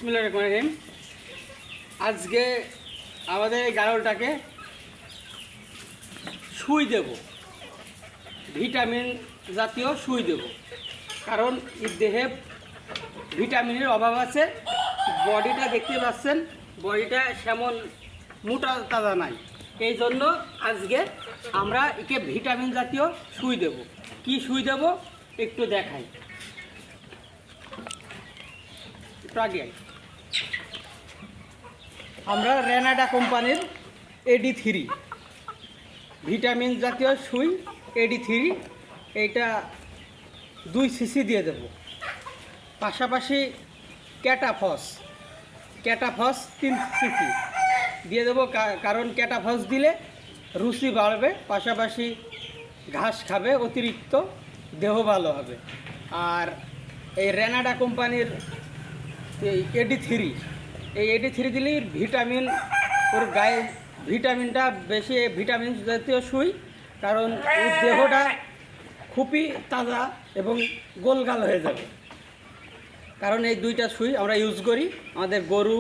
বিসমিল্লাহির রহমানির রহিম। আজকে আমাদের এই গাড়লটাকে সুই দেব, ভিটামিন জাতীয় সুই দেব, কারণ এর দেহে ভিটামিনের অভাব আছে। বডিটা দেখতে পাচ্ছেন, বডিটা সেমন মোটা তাজা নাই, এই জন্য আজকে আমরা একে ভিটামিন জাতীয় সুই দেব। কি সুই দেব একটু দেখাই। আগে আমরা রেনাডা কোম্পানির AD3 ভিটামিন জাতীয় সুই AD3 এইটা 2 সিসি দিয়ে দেব। পাশাপাশি ক্যাটাফস 3 সিসি দিয়ে দেবো, কারণ ক্যাটাফস দিলে রুচি বাড়বে, পাশাপাশি ঘাস খাবে, অতিরিক্ত দেহ ভালো হবে। আর এই রেনাডা কোম্পানির এই AD3 দিলেই ভিটামিন, ওর গায়ে ভিটামিনটা বেশি, ভিটামিন জাতীয় সুই, কারণ ওর দেহটা খুবই তাজা এবং গোলগাল হয়ে যাবে। কারণ এই দুইটা সুই আমরা ইউজ করি আমাদের গরু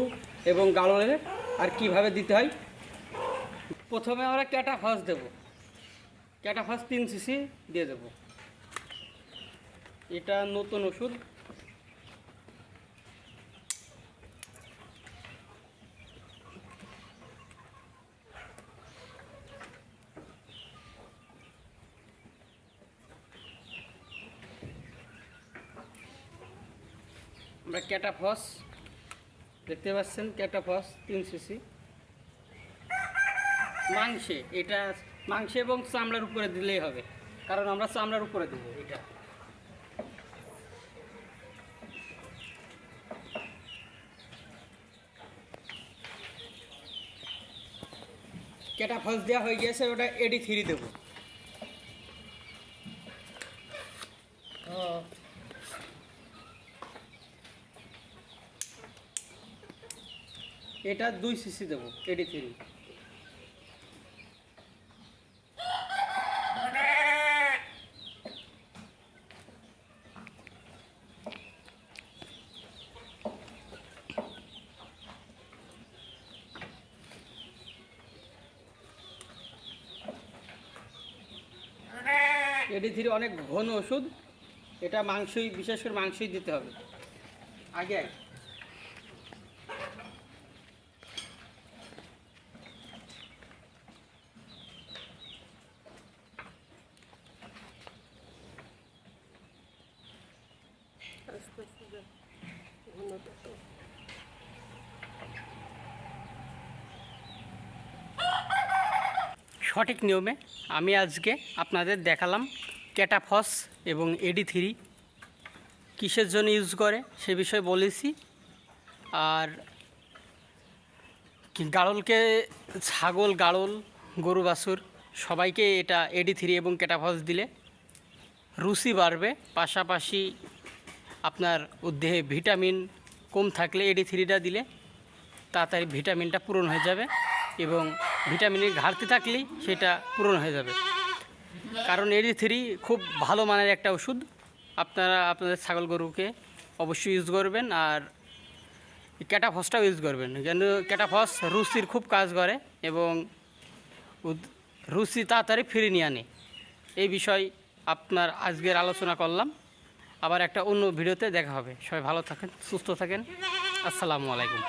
এবং গাড়লের। আর কিভাবে দিতে হয়, প্রথমে আমরা ক্যাটাফস দেব। ক্যাটাফস 3 সিসি দিয়ে দেব। এটা নতুন ওষুধ। আমরা ক্যাটাফস দেখতে পাচ্ছেন, ক্যাটাফস 3 সিসি মাংসে, এটা মাংসে এবং চামড়ার উপরে দিলেই হবে, কারণ আমরা চামড়ার উপরে দেবো। এটা ক্যাটাফস দেওয়া হয়ে গেছে, ওটা AD3 দেবো। এটা 2 সিসি দেবো AD3। AD3 অনেক ঘন ওষুধ, এটা মাংসই, বিশেষ করে মাংসই দিতে হবে আগে। সঠিক নিয়মে আমি আজকে আপনাদের দেখালাম ক্যাটাফস এবং AD3 কিসের জন্য ইউজ করে সে বিষয়ে বলেছি। আর গাড়লকে, ছাগল, গাড়ল, গরু, বাছুর সবাইকে এটা AD3 এবং ক্যাটাফস দিলে রুচি বাড়বে, পাশাপাশি আপনার দেহে ভিটামিন কম থাকলে AD3টা দিলে তাড়াতাড়ি ভিটামিনটা পূরণ হয়ে যাবে, এবং ভিটামিনের ঘাটতি থাকলেই সেটা পূরণ হয়ে যাবে। কারণ AD3 খুব ভালো মানের একটা ওষুধ। আপনারা আপনাদের ছাগল গরুকে অবশ্যই ইউজ করবেন, আর ক্যাটাফসটাও ইউজ করবেন, কেন ক্যাটাফস রুচির খুব কাজ করে এবং রুচি তাড়াতাড়ি ফিরিয়ে নিয়ে আনে। এই বিষয় আপনার আজকের আলোচনা করলাম। আবার একটা অন্য ভিডিওতে দেখা হবে। সবাই ভালো থাকেন, সুস্থ থাকেন। আসসালামু আলাইকুম।